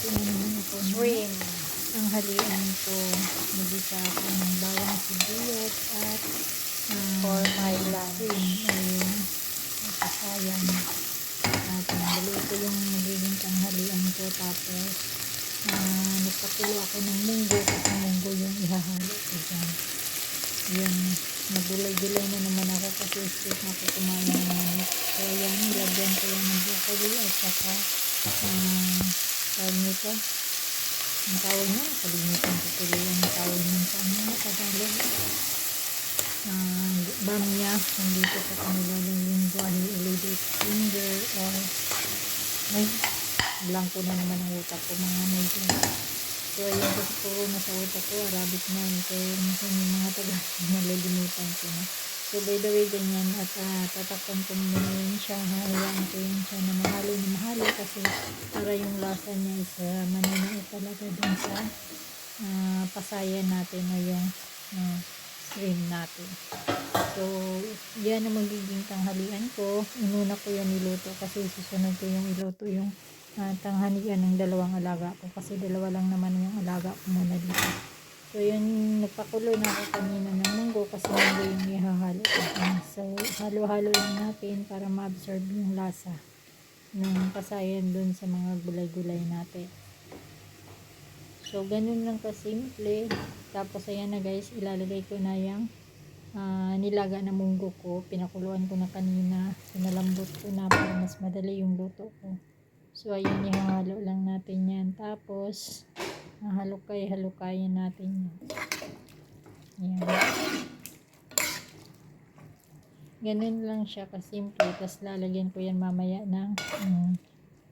Magluto na naman ako ng Shrimp. tanghalian ko. Nagisa ako ng bawang sibuyas at For my lunch. shrimp ay yung kasayan. At naluto yung magiging tanghalian ko. Tapos nagpakulo ako ng munggo kasi munggo yung ihahalo ko dyan. Yung nagulay-gulay na naman ako kasi straight na ako kumain ng manok. So ayan, nilagyan ko yung broccoli at saka tawag nito, ang tawag niya, nakalimutan ko tuloy ang tawag niya sa ano, Tagalog. Bamya, nandito sa kanila ng lingwahe, iludot finger or ay, blanco na naman ang utak ko mga medyo. So ayan, kasi puro na sa utak ko, Arabic na yun. So minsan yung mga Tagalog nalilimutan ko na. So by the way, ganyan at tatakpan ko muna yun siya. Hayaan ko yun siya na mahalo kasi para yung lasa niya is maninao talaga dun sa pasayan natin o yung shrimp natin. So yan ang magiging tanghalian ko. Inuna ko yan niluto kasi susunod ko yung iluto yung tanghalian ng dalawang alaga ko kasi dalawa lang naman yung alaga ko muna dito. So yun, nagpakulo na ako kanina ng munggo kasi munggo yung ihahalo ko. So halo-halo lang natin para ma-absorb yung lasa ng pasayan dun sa mga gulay-gulay natin. So ganun lang kasimple. Tapos ayan na guys, ilalagay ko na yung nilaga na munggo ko. Pinakuluan ko na kanina. Pinalambot ko na para mas madali yung luto ko. So ayan, ihahalo lang natin yan. Tapos halukay-halukayin natin yan. Ayan. Ganun lang siya kasimple. Tapos lalagyan ko yan mamaya ng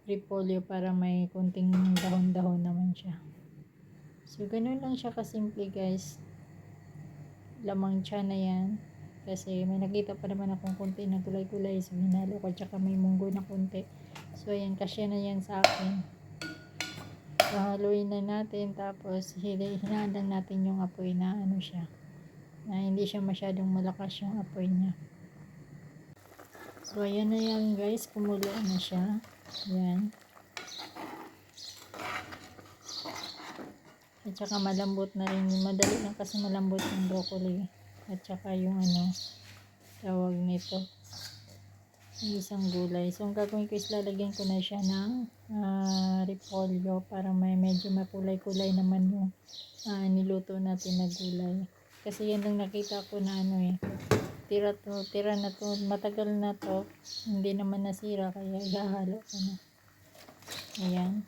repolyo para may kunting dahon-dahon naman siya. So ganun lang siya kasimple guys. Lamang tiyan na yan. Kasi may nakita pa naman akong kunti na gulay-gulay. So hinalo ko. Tsaka may munggo na kunti. So ayan, kasya na yan sa akin. So haluin na natin. Tapos hinaan lang natin yung apoy na ano siya. Na hindi siya masyadong malakas yung apoy niya. So ayan na yan guys. Kumulo na siya. Ayan. At saka malambot na rin. Madali lang kasi malambot yung broccoli. At saka yung ano, tawag nito, yung isang gulay. So ang gagawin ko is lalagyan ko na siya ng repolyo para may medyo makulay-kulay naman yung niluto natin na gulay. Kasi yan lang nakita ko na ano tira na to, matagal na to, hindi naman nasira kaya ihahalo ko na. Ayan.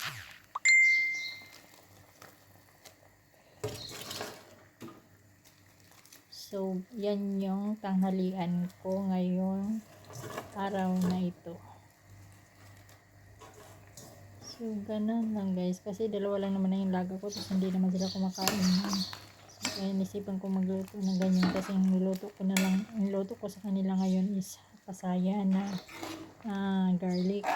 So, yan yung tanghalian ko ngayong araw na ito. So, ganun lang guys. Kasi dalawa lang naman na yung laga ko. Tapos hindi naman sila kumakain. So, kaya nisipan ko magluto ng ganyan. Kasi yung niluto ko sa kanila ngayon is pasaya na garlic.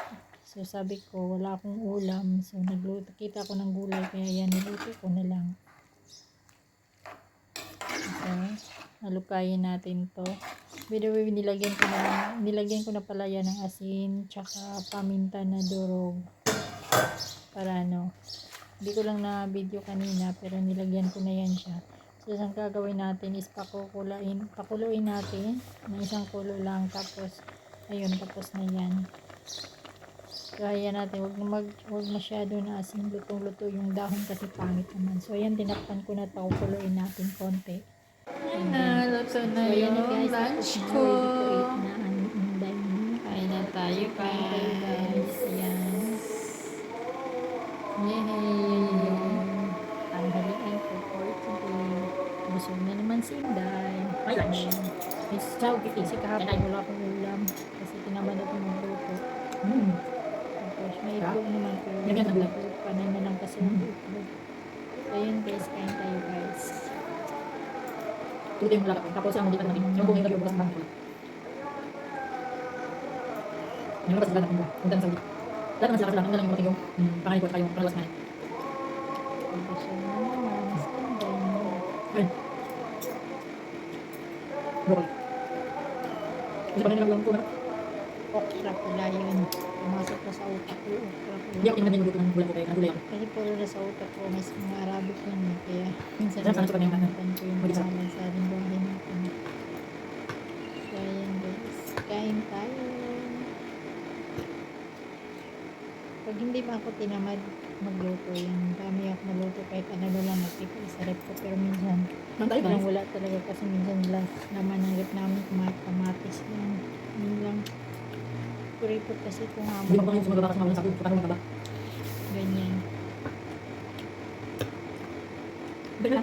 So, sabi ko, wala akong ulam. So, nagluto. Kita ko ng gulay. Kaya yan, niluto ko na lang. So, halukayin natin to. By the way, nilagyan ko na pala yan ng asin tsaka paminta na durog para ano, hindi ko lang na video kanina pero nilagyan ko na yan siya. So ang gagawin natin is pakuluin natin ng isang kulo lang, tapos ayun, tapos na yan. So ayan natin, wag masyado na asin, lutong-luto yung dahon kasi pangit naman. So ayan, tinakpan ko na, pakuluin natin konti. Ayan na, luto na yung lunch ko. Kain na tayo guys. Ayan. Yay! Tanghalian ko for today. Busog na naman si Inday. Ay, lunch. Miss Chow, kasi kahapon wala akong ulam. Kasi tinamad ako magluto. Tapos may itlog naman ko. Panay na lang kasi ng itlog. So yun guys, kain tayo guys. Tuloy yung lalaki. Tapos ang malitan natin. Yung buong yung lagi bukas ng bangko. Yung bukas ng bangko. Punta na sa ulit. Lahat naman sila kasi lang. Ang lang yung mating yung pangalit ko at yung pangalawas na. Tapos yun na naman. Si Inday na. Ay. Broccoli. Kasi pa na nilang ko na. Okra pula yun. pumasok na sa utak ko. Okra ko Hindi ako lang. tingnan yung luto ng ulam ko kaya nagulay ako. Kasi puro na sa utak ko, mas mga Arabic lang eh. Kaya minsan Sarap sana sa pagkain. nakakalimutan ko yung Mag-isa. pangalan sa lingwahe natin. So ayan guys, kain tayo. Pag hindi pa ako tinamad magluto, yung dami ako naluto kahit ano lang nagtipid sa rep ko. Pero minsan, Nang tayo parang guys. wala talaga kasi minsan laman ng rep namin kamatis lang. Yun lang. Kuripot kasi kung Hindi aman mo pa kayo sumababa kasi mawalan sa akin. Paano magkaba? ganyan. Bigla.